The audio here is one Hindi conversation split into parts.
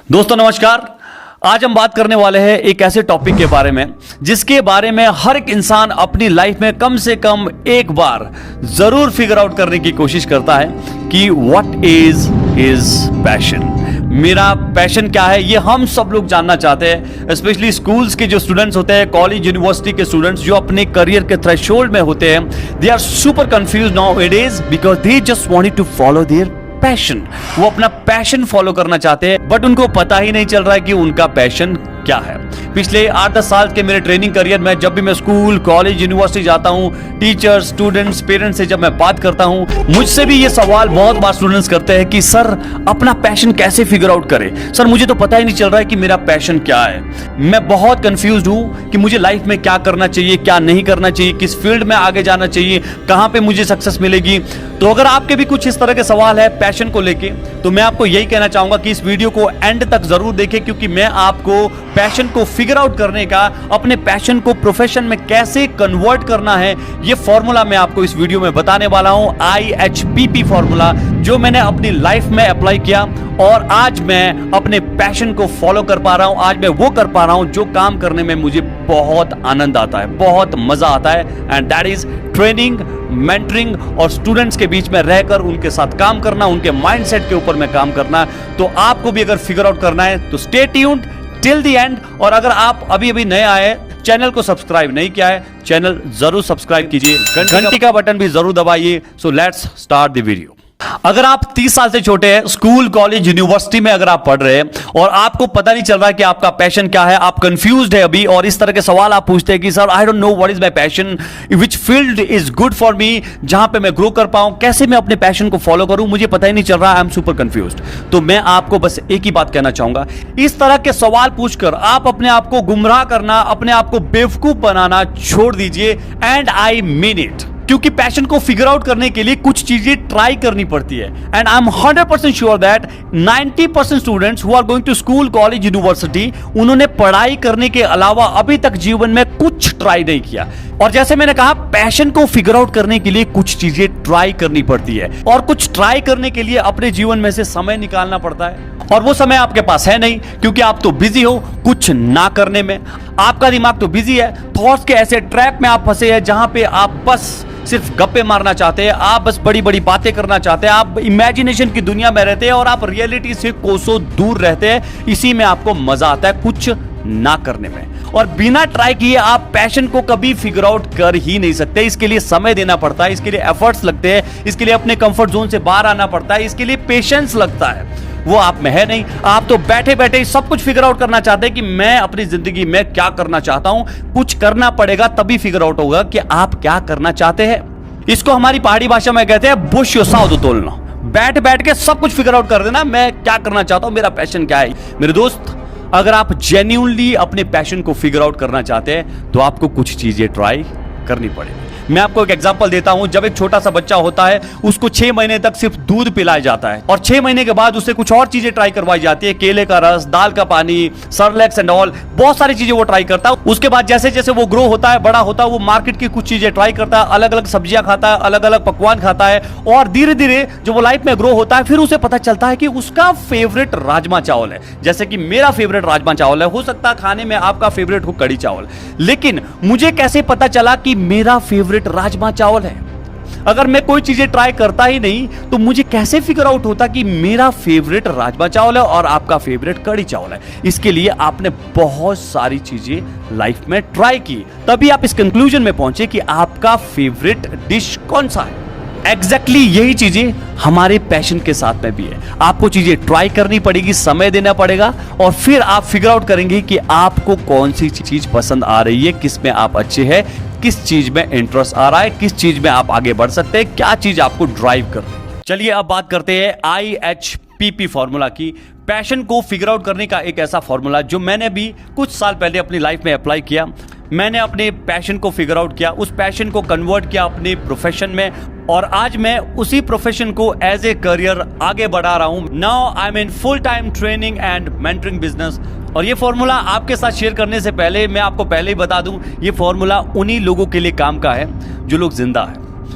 दोस्तों नमस्कार। आज हम बात करने वाले हैं एक ऐसे टॉपिक के बारे में जिसके बारे में हर एक इंसान अपनी लाइफ में कम से कम एक बार जरूर फिगर आउट करने की कोशिश करता है कि व्हाट इज पैशन। मेरा पैशन क्या है, ये हम सब लोग जानना चाहते हैं। स्पेशली स्कूल्स के जो स्टूडेंट्स होते हैं, कॉलेज यूनिवर्सिटी के स्टूडेंट्स जो अपने करियर के थ्रेशोल्ड में होते हैं, they are super confuse now it is because they just wanted to follow their passion. वो अपना पैशन फॉलो करना चाहते हैं बट उनको पता ही नहीं चल रहा है कि उनका पैशन क्या है। पिछले 8-10 साल के मेरे ट्रेनिंग करियर में जब भी मैं स्कूल, कॉलेज, यूनिवर्सिटी जाता हूं, टीचर्स, स्टूडेंट्स, पेरेंट्स से जब मैं बात करता हूं, मुझसे भी ये सवाल बहुत बार स्टूडेंट्स करते हैं कि सर अपना पैशन कैसे फिगर आउट करें। सर मुझे तो पता ही नहीं चल रहा है कि मेरा पैशन क्या है। मैं बहुत कंफ्यूज्ड हूं कि मुझे लाइफ में क्या करना चाहिए, क्या नहीं करना चाहिए, किस फील्ड में आगे जाना चाहिए, कहां पे मुझे सक्सेस मिलेगी। तो अगर आपके भी कुछ इस तरह के सवाल है पैशन को लेके, तो मैं आपको यही कहना चाहूंगा कि इस वीडियो को एंड तक जरूर देखें, क्योंकि मैं आपको पैशन को फिगर आउट करने का, अपने पैशन को प्रोफेशन में कैसे कन्वर्ट करना है, ये फॉर्मूला मैं आपको इस वीडियो में बताने वाला हूं। IHPP फॉर्मूला जो मैंने अपनी लाइफ में अप्लाई किया और आज मैं अपने पैशन को फॉलो कर पा रहा हूं। आज मैं वो कर पा रहा हूं जो काम करने में मुझे बहुत आनंद आता है, बहुत मजा आता है, and that is training, mentoring और स्टूडेंट्स के बीच में रहकर उनके साथ काम करना, उनके माइंडसेट के ऊपर में काम करना। तो आपको भी अगर फिगर आउट करना है तो stay tuned till the end. और अगर आप अभी नए आए, चैनल को सब्सक्राइब नहीं किया है, चैनल जरूर सब्सक्राइब कीजिए, घंटी का बटन भी जरूर दबाइए। So let's start the video. अगर आप 30 साल से छोटे हैं, स्कूल, कॉलेज, यूनिवर्सिटी में अगर आप पढ़ रहे हैं और आपको पता नहीं चल रहा है कि आपका पैशन क्या है, आप कंफ्यूज्ड है अभी और इस तरह के सवाल आप पूछते हैं कि sir I don't know what is my passion, which field is good for me, जहां पे मैं ग्रो कर पाऊं, कैसे मैं अपने पैशन को फॉलो करूं, मुझे पता ही नहीं चल रहा, आई एम सुपर कंफ्यूज्ड। तो मैं आपको बस एक ही बात कहना चाहूंगा, इस तरह के सवाल पूछकर आप अपने आप को गुमराह करना, अपने आप को बेवकूफ बनाना छोड़ दीजिए। एंड आई मीन इट, क्योंकि पैशन को फिगर आउट करने के लिए कुछ चीजें ट्राई करनी पड़ती है। And I am 100% sure that 90% students who are going to school, college, university, उन्होंने पढ़ाई करने के अलावा अभी तक जीवन में कुछ ट्राई नहीं किया। और जैसे मैंने कहा, पैशन को फिगर आउट करने के लिए कुछ चीजें ट्राई करनी पड़ती है और कुछ ट्राई करने के लिए अपने जीवन में से समय निकालना पड़ता है। और वो समय आपके पास है नहीं, क्योंकि आप तो बिजी हो कुछ ना करने में। आपका दिमाग तो बिजी है, थॉट्स के ऐसे ट्रैप में आप फंसे हैं जहां पे आप बस सिर्फ गप्पे मारना चाहते हैं, आप बस बड़ी बड़ी बातें करना चाहते हैं, आप इमेजिनेशन की दुनिया में रहते हैं और आप रियलिटी से कोसों दूर रहते हैं। इसी में आपको मजा आता है, कुछ ना करने में। और बिना ट्राई किए आप पैशन को कभी फिगर आउट कर ही नहीं सकते। इसके लिए समय देना पड़ता है, इसके लिए एफर्ट्स लगते हैं, इसके लिए अपने कंफर्ट जोन से बाहर आना पड़ता है, इसके लिए पेशेंस लगता है। वो आप में है नहीं। आप तो बैठे बैठे सब कुछ फिगर आउट करना चाहते हैं कि मैं अपनी जिंदगी में क्या करना चाहता हूं। कुछ करना पड़ेगा तभी फिगर आउट होगा कि आप क्या करना चाहते हैं। इसको हमारी पहाड़ी भाषा में कहते हैं बुश योसाउद तोलना। बैठ बैठ के सब कुछ फिगर आउट कर देना, मैं क्या करना चाहता हूं, मेरा पैशन क्या है। मेरे दोस्त, अगर आप जेन्युइनली अपने पैशन को फिगर आउट करना चाहते हैं तो आपको कुछ चीजें ट्राई करनी पड़ेगी। मैं आपको एक एग्जांपल देता हूं। जब एक छोटा सा बच्चा होता है, उसको 6 महीने तक सिर्फ दूध पिलाया जाता है और 6 महीने के बाद उसे कुछ और चीजें ट्राई करवाई जाती है, केले का रस, दाल का पानी, सरलेक्स एंड ऑल, बहुत सारी चीजें वो ट्राई करता है। उसके बाद जैसे जैसे वो ग्रो होता है, बड़ा होता है, वो मार्केट की कुछ चीजें ट्राई करता है, अलग अलग सब्जियां खाता है, अलग अलग पकवान खाता है और धीरे धीरे जो वो लाइफ में ग्रो होता है, फिर उसे पता चलता है कि उसका फेवरेट राजमा चावल है। जैसे कि मेरा फेवरेट राजमा चावल है, हो सकता है खाने में आपका फेवरेट हो कड़ी चावल, लेकिन मुझे कैसे पता चला कि मेरा फेवरेट राजमा चावल है? अगर मैं कोई चीजें ट्राई करता ही नहीं तो मुझे कैसे फिगर आउट होता कि मेरा फेवरेट राजमा चावल है और आपका फेवरेट कड़ी चावल है? इसके लिए आपने बहुत सारी चीजें लाइफ में ट्राई की, तभी आप इस कंक्लूजन में पहुंचे कि आपका फेवरेट डिश कौन सा है। एग्जैक्टली यही चीजें हमारे पैशन के साथ में भी है। आपको चीजें ट्राई करनी पड़ेगी, समय देना पड़ेगा और फिर आप फिगर आउट करेंगे कि आपको कौन सी चीज पसंद आ रही है, किस में आप अच्छे हैं, किस चीज में इंटरेस्ट आ रहा है, किस चीज में आप आगे बढ़ सकते हैं, क्या चीज आपको ड्राइव कर रही है। चलिए अब बात करते हैं IHPP फॉर्मूला की। पैशन को फिगर आउट करने का एक ऐसा फॉर्मूला जो मैंने भी कुछ साल पहले अपनी लाइफ में अप्लाई किया। मैंने अपने पैशन को फिगर आउट किया, उस पैशन को कन्वर्ट किया अपने प्रोफेशन में और आज मैं उसी प्रोफेशन को एज ए करियर आगे बढ़ा रहा हूं। Now I am in full time training and mentoring business. और ये फॉर्मूला आपके साथ शेयर करने से पहले मैं आपको पहले ही बता दूं, ये फॉर्मूला उन्हीं लोगों के लिए काम का है जो लोग जिंदा है,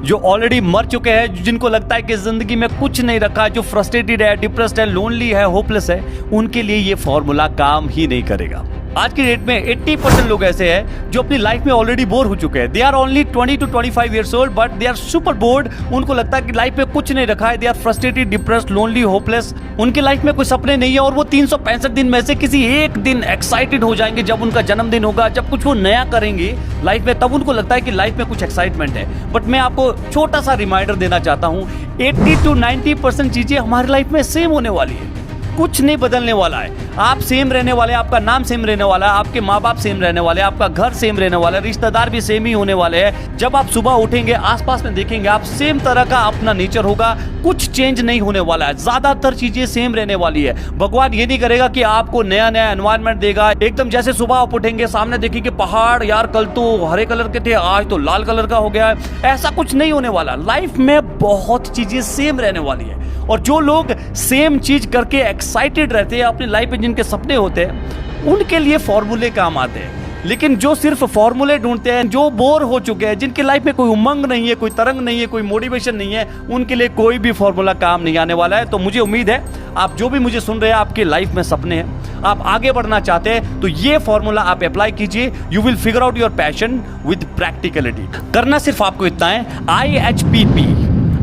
जो ऑलरेडी मर चुके हैं, जिनको लगता है कि जिंदगी में कुछ नहीं रखा है, जो फ्रस्ट्रेटेड है, डिप्रेस्ड है, लोनली है, होपलेस है, उनके लिए ये फॉर्मूला काम ही नहीं करेगा। आज की डेट में 80% लोग ऐसे हैं जो अपनी लाइफ में ऑलरेडी बोर हो चुके हैं। They are only 20 to 25 years old but they are super bored. उनको लगता है कि लाइफ में कुछ नहीं रखा है। They are frustrated, depressed, lonely, hopeless. उनकी लाइफ में कोई सपने नहीं है और वो 365 दिन में से किसी एक दिन एक्साइटेड हो जाएंगे जब उनका जन्मदिन होगा, जब कुछ वो नया करेंगे लाइफ में, तब उनको लगता है कि लाइफ में कुछ एक्साइटमेंट है। बट मैं आपको छोटा सा रिमाइंडर देना चाहता हूँ, 80 to 90% चीजें हमारी लाइफ में सेम होने वाली है। कुछ नहीं बदलने वाला है। आप सेम रहने वाले हैं, आपका नाम सेम रहने वाला है, आपके माँ बाप सेम रहने वाले हैं, आपका घर सेम रहने वाला है, रिश्तेदार भी सेम ही होने वाले हैं। जब आप सुबह उठेंगे, आसपास में देखेंगे, आप सेम तरह का अपना नेचर होगा, कुछ चेंज नहीं होने वाला है। ज्यादातर चीजें सेम रहने वाली है। भगवान ये नहीं करेगा कि आपको नया नया एनवायरनमेंट देगा। एकदम जैसे सुबह आप उठेंगे, सामने देखेंगे पहाड़, यार कल तो हरे कलर के थे, आज तो लाल कलर का हो गया है, ऐसा कुछ नहीं होने वाला। लाइफ में बहुत चीजें सेम रहने वाली है। और जो लोग सेम चीज करके एक्साइटेड रहते हैं, अपनी लाइफ में जिनके सपने होते हैं, उनके लिए फॉर्मूले काम आते हैं। लेकिन जो सिर्फ फॉर्मूले ढूंढते हैं, जो बोर हो चुके हैं, जिनकी लाइफ में कोई उमंग नहीं है, कोई तरंग नहीं है, कोई मोटिवेशन नहीं है, उनके लिए कोई भी फॉर्मूला काम नहीं आने वाला है। तो मुझे उम्मीद है आप जो भी मुझे सुन रहे हैं, आपके लाइफ में सपने हैं, आप आगे बढ़ना चाहते हैं, तो ये फॉर्मूला आप अप्लाई कीजिए। You will figure out your passion with practicality. करना सिर्फ आपको इतना है, IHPP,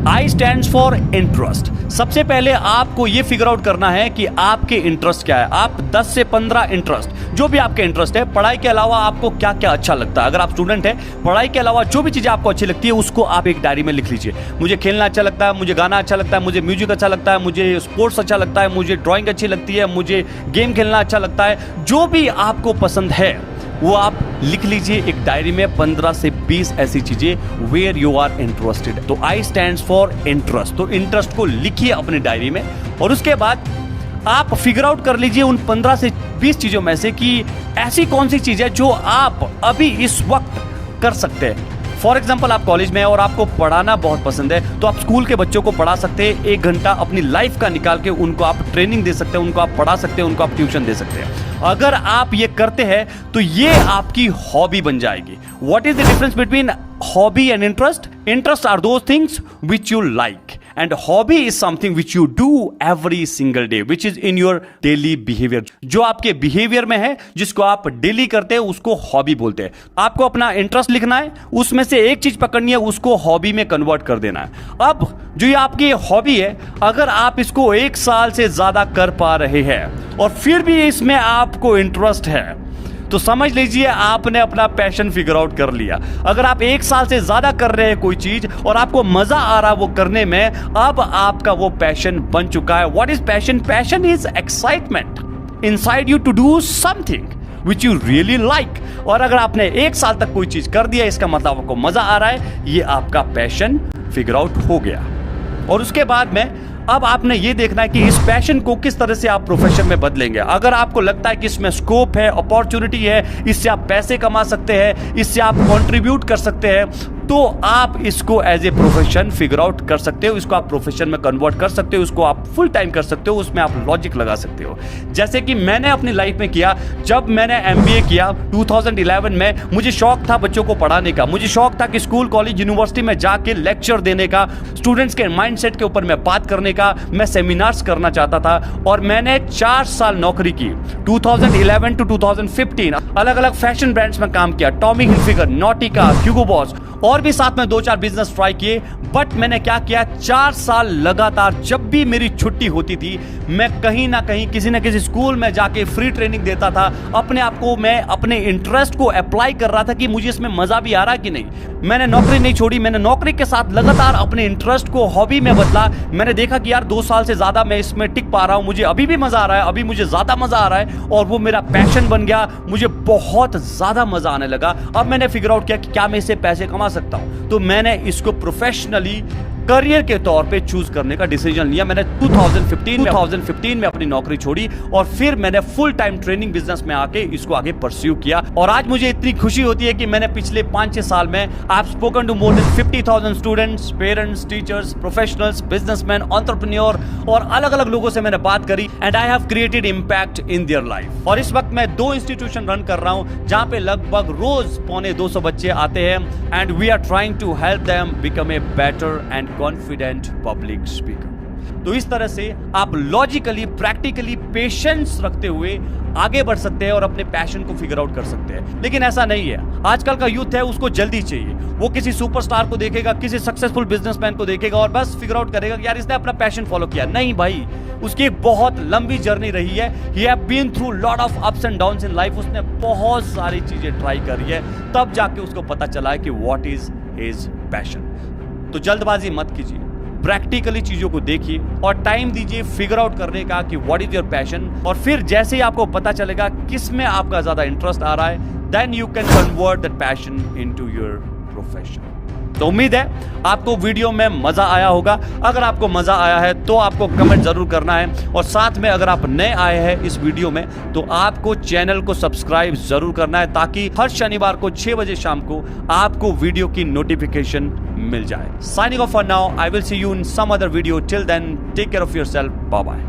I stands for interest. सबसे पहले आपको यह फिगर आउट करना है कि आपके इंटरेस्ट क्या है। आप 10 से 15 इंटरेस्ट, जो भी आपके इंटरेस्ट है, पढ़ाई के अलावा आपको क्या क्या अच्छा लगता है। अगर आप स्टूडेंट हैं, पढ़ाई के अलावा जो भी चीजें आपको अच्छी लगती है, उसको आप एक डायरी में लिख लीजिए। मुझे खेलना अच्छा लगता है, मुझे गाना अच्छा लगता है, मुझे म्यूजिक अच्छा लगता है, मुझे स्पोर्ट्स अच्छा लगता है, मुझे ड्राइंग अच्छी लगती है, मुझे गेम खेलना अच्छा लगता है। जो भी आपको पसंद है वो आप लिख लीजिए एक डायरी में, 15 से 20 ऐसी चीजें वेयर यू आर इंटरेस्टेड। तो I stands फॉर इंटरेस्ट। तो इंटरेस्ट को लिखिए अपनी डायरी में और उसके बाद आप फिगर आउट कर लीजिए उन 15 से 20 चीजों में से कि ऐसी कौन सी चीज है जो आप अभी इस वक्त कर सकते हैं। फॉर एग्जाम्पल, आप कॉलेज में हैं और आपको पढ़ाना बहुत पसंद है, तो आप स्कूल के बच्चों को पढ़ा सकते हैं। 1 घंटा अपनी लाइफ का निकाल के उनको आप ट्रेनिंग दे सकते हैं, उनको आप पढ़ा सकते हैं, उनको आप ट्यूशन दे सकते हैं। अगर आप ये करते हैं तो ये आपकी हॉबी बन जाएगी। What is the difference between hobby and interest? Interest are those things which you like and hobby is something which you do every single day, which is in your daily behavior। जो आपके बिहेवियर में है, जिसको आप डेली करते हैं, उसको हॉबी बोलते हैं। आपको अपना इंटरेस्ट लिखना है, उसमें से एक चीज पकड़नी है, उसको हॉबी में कन्वर्ट कर देना है। अब जो ये आपकी हॉबी है, अगर आप इसको 1 साल से ज्यादा कर पा रहे हैं और फिर भी इसमें आपको इंटरेस्ट है, तो समझ लीजिए आपने अपना पैशन फिगर आउट कर लिया। अगर आप 1 साल से ज्यादा कर रहे हैं कोई चीज और आपको मजा आ रहा है वो करने में, अब आपका वो पैशन बन चुका है। What is passion? Passion is excitement inside you to do something which you really like. और अगर आपने 1 साल तक कोई चीज कर दिया, इसका मतलब आपको मजा आ रहा है, ये आपका पैशन फिगर आउट हो गया। और उसके बाद में अब आपने ये देखना है कि इस पैशन को किस तरह से आप प्रोफेशन में बदलेंगे। अगर आपको लगता है कि इसमें स्कोप है, अपॉर्चुनिटी है, इससे आप पैसे कमा सकते हैं, इससे आप कंट्रीब्यूट कर सकते हैं, तो आप इसको as a profession figure out कर सकते हो। इसको आप प्रोफेशन में कन्वर्ट कर सकते हो, उसको आप फुल टाइम कर सकते हो, उसमें आप लॉजिक लगा सकते हो। जैसे कि मैंने अपनी लाइफ में किया। जब मैंने MBA किया 2011 में, मुझे शौक था बच्चों को पढ़ाने का। मुझे शौक था कि स्कूल, कॉलेज, यूनिवर्सिटी में जाके लेक्चर देने का, स्टूडेंट्स के माइंडसेट के ऊपर मैं बात करने का, मैं सेमिनार्स करना चाहता था। और मैंने 4 साल नौकरी की, 2011 टू 2015 अलग अलग फैशन ब्रांड्स में काम किया, टॉमी हिलफिगर, नॉटिका, ह्यूगो बॉस, और भी साथ में 2-4 बिजनेस ट्राई किए। बट मैंने क्या किया, 4 साल लगातार जब भी मेरी छुट्टी होती थी, मैं कहीं ना कहीं किसी न किसी स्कूल में जाके फ्री ट्रेनिंग देता था। अपने आप को मैं अपने इंटरेस्ट को अप्लाई कर रहा था कि मुझे इसमें मजा भी आ रहा है कि नहीं। मैंने नौकरी नहीं छोड़ी, मैंने नौकरी के साथ लगातार अपने इंटरेस्ट को हॉबी में बदला। मैंने देखा कि यार 2 साल से ज्यादा मैं इसमें टिक पा रहा हूं, मुझे अभी भी मजा आ रहा है, अभी मुझे ज्यादा मजा आ रहा है, और वो मेरा पैशन बन गया। मुझे बहुत ज्यादा मजा आने लगा। अब मैंने फिगर आउट किया कि क्या मैं इससे पैसे कमा सकता हूं, तो मैंने इसको प्रोफेशनली करियर के तौर पे चूज करने का डिसीजन लिया। मैंने 2015 में अपनी नौकरी छोड़ी और फिर मैंने फुल टाइम ट्रेनिंग बिजनेस में आके इसको आगे परस्यू किया। और आज मुझे इतनी खुशी होती है कि मैंने पिछले 5-6 साल में I have spoken to more than 50,000 students, parents, teachers, professionals, businessman, entrepreneur और अलग अलग लोगों से मैंने बात करी and I have created impact in their life. और इस वक्त मैं 2 इंस्टीट्यूशन रन कर रहा हूं जहां पे लगभग रोज 250 बच्चे आते हैं and we are trying to help them become a better and confident public speaker. तो इस तरह से आप लॉजिकली, प्रैक्टिकली पेशेंस रखते हुए आगे बढ़ सकते हैं और अपने पैशन को फिगर आउट कर सकते हैं। लेकिन ऐसा नहीं है, आजकल का यूथ है उसको जल्दी चाहिए। वो किसी सुपरस्टार को देखेगा, किसी सक्सेसफुल बिजनेसमैन को देखेगा और बस फिगर आउट करेगा कि यार इसने अपना पैशन फॉलो किया। नहीं भाई, उसकी एक बहुत लंबी जर्नी रही है। He have been through lot of ups and downs in life. उसने बहुत सारी चीजें ट्राई करी है, तब जाके उसको पता चला है कि व्हाट इज हिज पैशन। तो जल्दबाजी मत कीजिए, प्रैक्टिकली चीजों को देखिए और टाइम दीजिए फिगर आउट करने का कि व्हाट इज योर पैशन। और फिर जैसे ही आपको पता चलेगा किस में आपका ज्यादा इंटरेस्ट आ रहा है, then you can convert that passion into your profession. तो उम्मीद है आपको वीडियो में मजा आया होगा। अगर आपको मजा आया है तो आपको कमेंट जरूर करना है और साथ में अगर आप नए आए हैं इस वीडियो में तो आपको चैनल को सब्सक्राइब जरूर करना है ताकि हर शनिवार को 6 बजे शाम को आपको वीडियो की नोटिफिकेशन मिल जाए। Signing off for now, I will see you in some other video. Till then take care of yourself, bye bye.